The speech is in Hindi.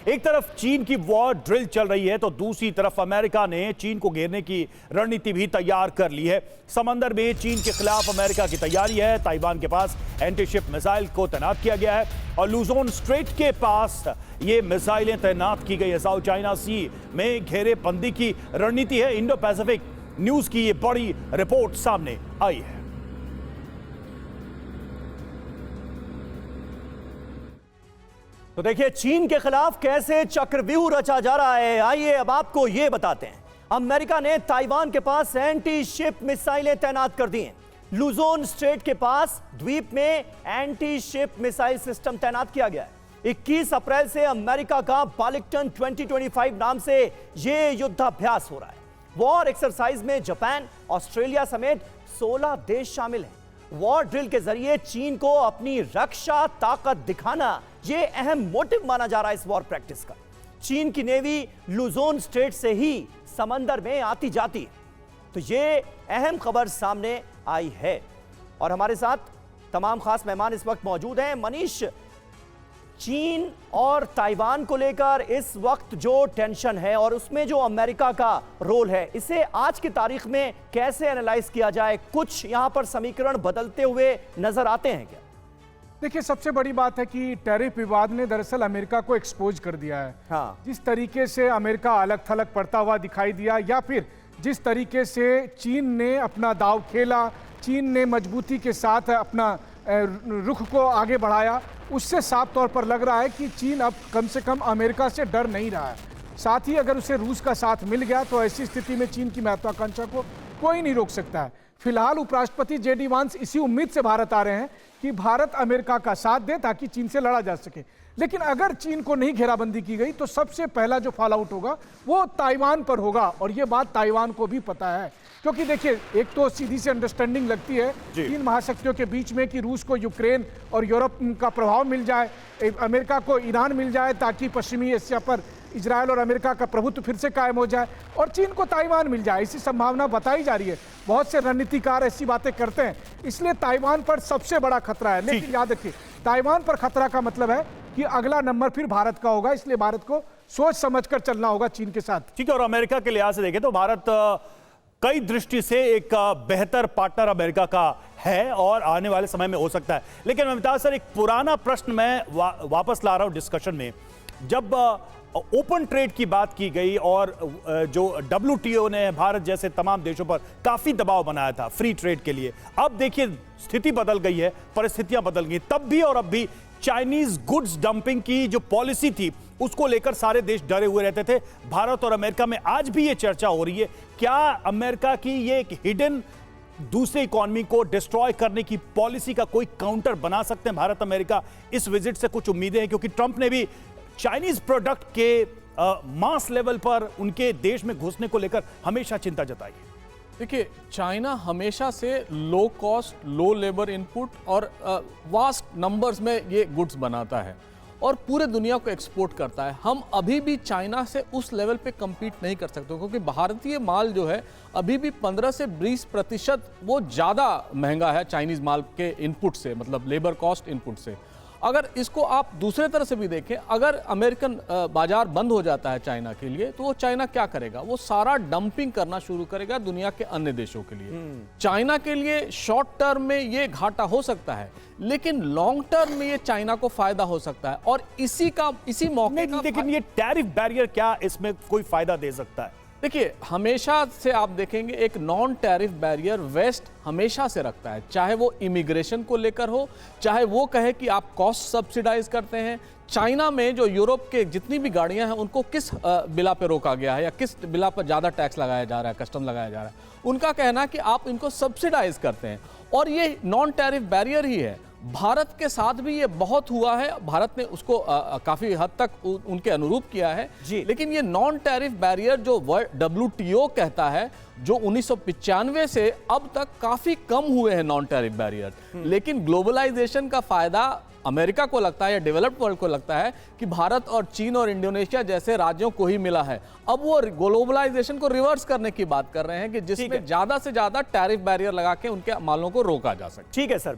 एक तरफ चीन की वॉर ड्रिल चल रही है तो दूसरी तरफ अमेरिका ने चीन को घेरने की रणनीति भी तैयार कर ली है। समंदर में चीन के खिलाफ अमेरिका की तैयारी है। ताइवान के पास एंटीशिप मिसाइल को तैनात किया गया है और लुजोन स्ट्रेट के पास ये मिसाइलें तैनात की गई है। साउथ चाइना सी में घेरेबंदी की रणनीति है। इंडो पैसिफिक न्यूज की ये बड़ी रिपोर्ट सामने आई है। तो देखिए चीन के खिलाफ कैसे चक्रव्यूह रचा जा रहा है। आइए अब आपको यह बताते हैं। अमेरिका ने ताइवान के पास एंटी शिप मिसाइलें तैनात कर दी हैं। लुजोन स्ट्रेट के पास द्वीप में एंटी शिप मिसाइल सिस्टम तैनात किया गया है। 21 अप्रैल से अमेरिका का बालिकटन 2025 नाम से यह युद्धाभ्यास हो रहा है। वॉर एक्सरसाइज में जापान, ऑस्ट्रेलिया समेत 16 देश शामिल हैं। वॉर ड्रिल के जरिए चीन को अपनी रक्षा ताकत दिखाना यह अहम मोटिव माना जा रहा है इस वॉर प्रैक्टिस का। चीन की नेवी लुजोन स्ट्रेट से ही समंदर में आती जाती है। तो यह अहम खबर सामने आई है और हमारे साथ तमाम खास मेहमान इस वक्त मौजूद हैं। मनीष, चीन और ताइवान को लेकर इस वक्त जो टेंशन है और उसमें जो अमेरिका का रोल है, इसे आज की तारीख में कैसे एनालाइज किया जाए? कुछ यहां पर समीकरण बदलते हुए नजर आते हैं क्या? देखिए, सबसे बड़ी बात है कि टैरिफ विवाद ने दरअसल अमेरिका को एक्सपोज कर दिया है। हाँ। जिस तरीके से अमेरिका अलग थलग पड़ता हुआ दिखाई दिया, या फिर जिस तरीके से चीन ने अपना दांव खेला, चीन ने मजबूती के साथ अपना रुख को आगे बढ़ाया, उससे साफ तौर पर लग रहा है कि चीन अब कम से कम अमेरिका से डर नहीं रहा है। साथ ही अगर उसे रूस का साथ मिल गया तो ऐसी स्थिति में चीन की महत्वाकांक्षा को कोई नहीं रोक सकता है। फिलहाल उपराष्ट्रपति जेडी वांस इसी उम्मीद से भारत आ रहे हैं कि भारत अमेरिका का साथ दे ताकि चीन से लड़ा जा सके। लेकिन अगर चीन को नहीं घेराबंदी की गई तो सबसे पहला जो फॉल आउट होगा वो ताइवान पर होगा, और ये बात ताइवान को भी पता है। क्योंकि देखिए, एक तो सीधी सी अंडरस्टैंडिंग लगती है तीन महाशक्तियों के बीच में कि रूस को यूक्रेन और यूरोप का प्रभाव मिल जाए, अमेरिका को ईरान मिल जाए ताकि पश्चिमी एशिया पर इजरायल और अमेरिका का प्रभुत्व फिर से कायम हो जाए, और चीन को ताइवान मिल जाए, ऐसी संभावना बताई जा रही है। बहुत से रणनीतिकार ऐसी बातें करते हैं, इसलिए ताइवान पर सबसे बड़ा खतरा है। लेकिन याद रखिए, ताइवान पर खतरा का मतलब है कि अगला नंबर फिर भारत का होगा, इसलिए भारत को सोच समझकर चलना होगा चीन के साथ। ठीक है, और अमेरिका के लिहाज से देखें तो भारत कई दृष्टि से एक बेहतर पार्टनर अमेरिका का है और आने वाले समय में हो सकता है। लेकिन अमिताभ सर, एक पुराना प्रश्न मैं वापस ला रहा हूं डिस्कशन में। जब ओपन ट्रेड की बात की गई और जो WTO ने भारत जैसे तमाम देशों पर काफी दबाव बनाया था फ्री ट्रेड के लिए, अब देखिए स्थिति बदल गई है, परिस्थितियां बदल गई। तब भी और अब भी चाइनीज गुड्स डंपिंग की जो पॉलिसी थी उसको लेकर सारे देश डरे हुए रहते थे। भारत और अमेरिका में आज भी ये चर्चा हो रही है, क्या अमेरिका की ये एक हिडन दूसरी इकोनॉमी को डिस्ट्रॉय करने की पॉलिसी का कोई काउंटर बना सकते हैं भारत अमेरिका? इस विजिट से कुछ उम्मीदें हैं, क्योंकि ट्रंप ने भी चाइनीज प्रोडक्ट के मास लेवल पर उनके देश में घुसने को लेकर हमेशा चिंता जताई है। देखिए, चाइना हमेशा से लो कॉस्ट, लो लेबर इनपुट और वास्ट नंबर्स में ये गुड्स बनाता है और पूरे दुनिया को एक्सपोर्ट करता है। हम अभी भी चाइना से उस लेवल पे compete नहीं कर सकते, क्योंकि भारतीय माल जो है अभी भी 15 से 20% वो ज़्यादा महंगा है चाइनीज़ माल के इनपुट से, मतलब लेबर कॉस्ट इनपुट से। अगर इसको आप दूसरे तरह से भी देखें, अगर अमेरिकन बाजार बंद हो जाता है चाइना के लिए, तो वो चाइना क्या करेगा? वो सारा डंपिंग करना शुरू करेगा दुनिया के अन्य देशों के लिए। चाइना के लिए शॉर्ट टर्म में ये घाटा हो सकता है, लेकिन लॉन्ग टर्म में ये चाइना को फायदा हो सकता है। और इसी मौके का लेकिन ये टैरिफ बैरियर क्या इसमें कोई फायदा दे सकता है? देखिए, हमेशा से आप देखेंगे एक नॉन टैरिफ बैरियर वेस्ट हमेशा से रखता है, चाहे वो इमिग्रेशन को लेकर हो, चाहे वो कहे कि आप कॉस्ट सब्सिडाइज करते हैं। चाइना में जो यूरोप के जितनी भी गाड़ियां हैं उनको किस बिला पे रोका गया है या किस बिला पर ज़्यादा टैक्स लगाया जा रहा है, कस्टम लगाया जा रहा है, उनका कहना है कि आप इनको सब्सिडाइज करते हैं और ये नॉन टैरिफ बैरियर ही है। भारत के साथ भी ये बहुत हुआ है, भारत ने उसको काफी हद तक उनके अनुरूप किया है जी। लेकिन ये नॉन टैरिफ बैरियर जो WTO कहता है, जो 1995 से अब तक काफी कम हुए हैं नॉन टैरिफ बैरियर। लेकिन ग्लोबलाइजेशन का फायदा अमेरिका को लगता है या डेवलप्ड वर्ल्ड को लगता है कि भारत और चीन और इंडोनेशिया जैसे राज्यों को ही मिला है। अब वो ग्लोबलाइजेशन को रिवर्स करने की बात कर रहे हैं कि जिसमें ज्यादा से ज्यादा टैरिफ बैरियर लगा के उनके मालों को रोका जा सके। ठीक है सर।